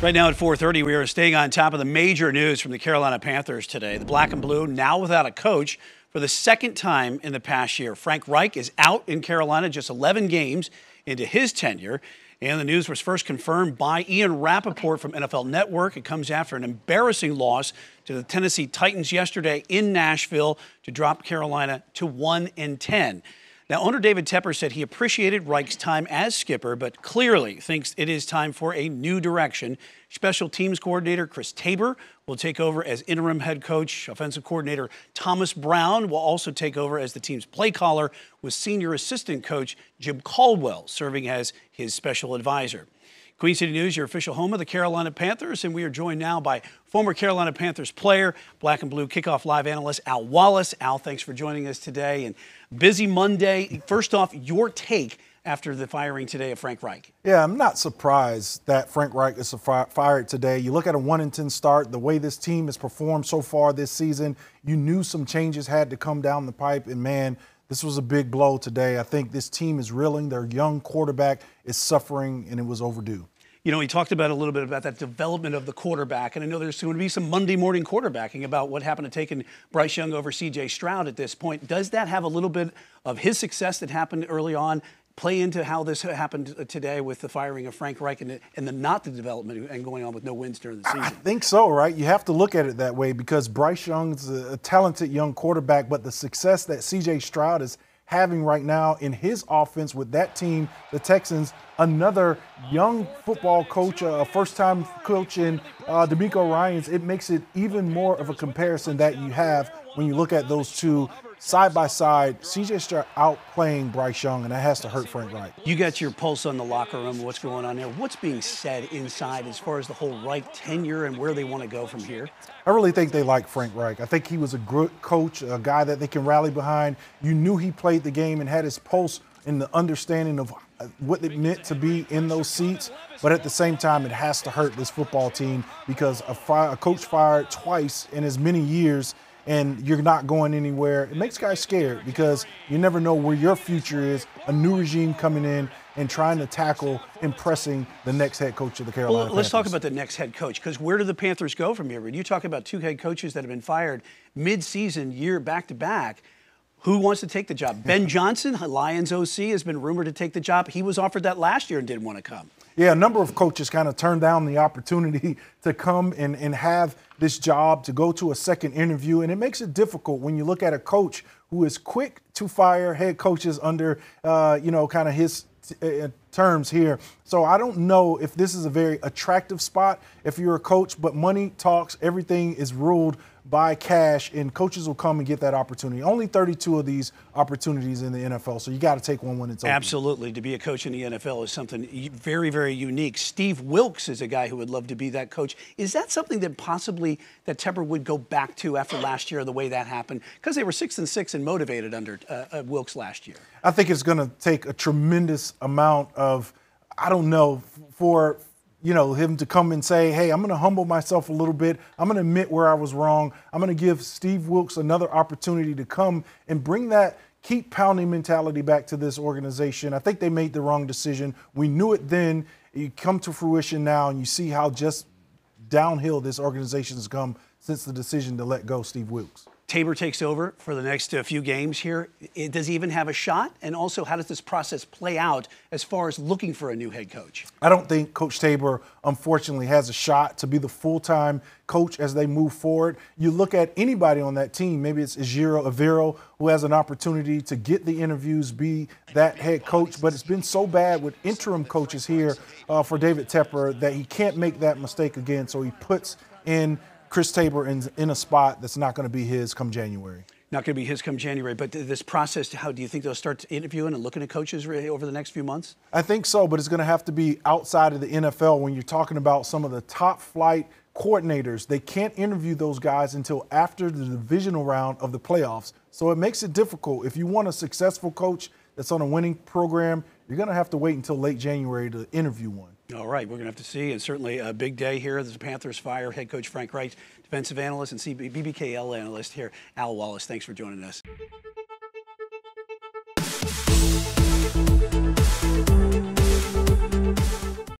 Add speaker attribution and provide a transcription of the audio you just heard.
Speaker 1: Right now at 4:30, we are staying on top of the major news from the Carolina Panthers today. The black and blue now without a coach for the second time in the past year. Frank Reich is out in Carolina just 11 games into his tenure. And the news was first confirmed by Ian Rappaport from NFL Network. It comes after an embarrassing loss to the Tennessee Titans yesterday in Nashville to drop Carolina to 1-10. Now, owner David Tepper said he appreciated Reich's time as skipper, but clearly thinks it is time for a new direction. Special teams coordinator Chris Tabor will take over as interim head coach. Offensive coordinator Thomas Brown will also take over as the team's play caller, with senior assistant coach Jim Caldwell serving as his special advisor. Queen City News, your official home of the Carolina Panthers, and we are joined now by former Carolina Panthers player, black and blue kickoff live analyst Al Wallace. Al, thanks for joining us today. And busy Monday. First off, your take after the firing today of Frank Reich.
Speaker 2: Yeah, I'm not surprised that Frank Reich is fired today. You look at a 1-10 start, the way this team has performed so far this season, you knew some changes had to come down the pipe, and man, this was a big blow today. I think this team is reeling. Their young quarterback is suffering, and it was overdue.
Speaker 1: You know, he talked about a little bit about that development of the quarterback, and I know there's going to be some Monday morning quarterbacking about what happened to taking Bryce Young over C.J. Stroud at this point. Does that have a little bit of his success that happened early on play into how this happened today with the firing of Frank Reich and the development and going on with no wins during the season?
Speaker 2: I think so, right? You have to look at it that way because Bryce Young's a talented young quarterback, but the success that C.J. Stroud is having right now in his offense with that team, the Texans, another young football coach, a first-time coach in D'Amico Ryans, it makes it even more of a comparison that you have when you look at those two side by side. CJ Stroud outplaying Bryce Young, and that has to hurt Frank Reich.
Speaker 1: You got your pulse on the locker room, what's going on there. What's being said inside as far as the whole Reich tenure and where they want to go from here?
Speaker 2: I really think they like Frank Reich. I think he was a good coach, a guy that they can rally behind. You knew he played the game and had his pulse in the understanding of what it meant to be in those seats. But at the same time, it has to hurt this football team because a coach fired twice in as many years and you're not going anywhere. It makes guys scared because you never know where your future is. A new regime coming in and trying to tackle impressing the next head coach of the Carolina Panthers.
Speaker 1: Let's talk about the next head coach, because where do the Panthers go from here? When you talk about two head coaches that have been fired mid-season, year back-to-back, who wants to take the job? Ben Johnson, Lions OC, has been rumored to take the job. He was offered that last year and didn't want to come.
Speaker 2: Yeah, a number of coaches kind of turned down the opportunity to come and have this job, to go to a second interview. And it makes it difficult when you look at a coach who is quick to fire head coaches under, kind of his terms here. So I don't know if this is a very attractive spot if you're a coach, but money talks, everything is ruled by cash, and coaches will come and get that opportunity. Only 32 of these opportunities in the NFL, so you got to take one when it's open.
Speaker 1: Absolutely. To be a coach in the NFL is something very, very unique. Steve Wilks is a guy who would love to be that coach. Is that something that possibly that Tepper would go back to after last year, the way that happened? Because they were 6-6 and motivated under Wilks last year.
Speaker 2: I think it's going to take a tremendous amount of, I don't know, for him to come and say, hey, I'm going to humble myself a little bit. I'm going to admit where I was wrong. I'm going to give Steve Wilks another opportunity to come and bring that keep pounding mentality back to this organization. I think they made the wrong decision. We knew it then. You come to fruition now, and you see how just downhill this organization has come since the decision to let go Steve Wilks.
Speaker 1: Tabor takes over for the next few games here. Does he even have a shot? And also, how does this process play out as far as looking for a new head coach?
Speaker 2: I don't think Coach Tabor, unfortunately, has a shot to be the full-time coach as they move forward. You look at anybody on that team, maybe it's Ejiro Evero, who has an opportunity to get the interviews, be that head coach. But it's been so bad with interim coaches here for David Tepper that he can't make that mistake again. So he puts in Chris Tabor in a spot that's not going to be his come January.
Speaker 1: Not going to be his come January, but this process, how do you think they'll start interviewing and looking at coaches really over the next few months?
Speaker 2: I think so, but it's going to have to be outside of the NFL when you're talking about some of the top flight coordinators. They can't interview those guys until after the divisional round of the playoffs. So it makes it difficult. If you want a successful coach that's on a winning program, you're going to have to wait until late January to interview one.
Speaker 1: All right, we're going to have to see, and certainly a big day here. The Panthers fire head coach Frank Reich, defensive analyst and BBKL analyst here, Al Wallace. Thanks for joining us.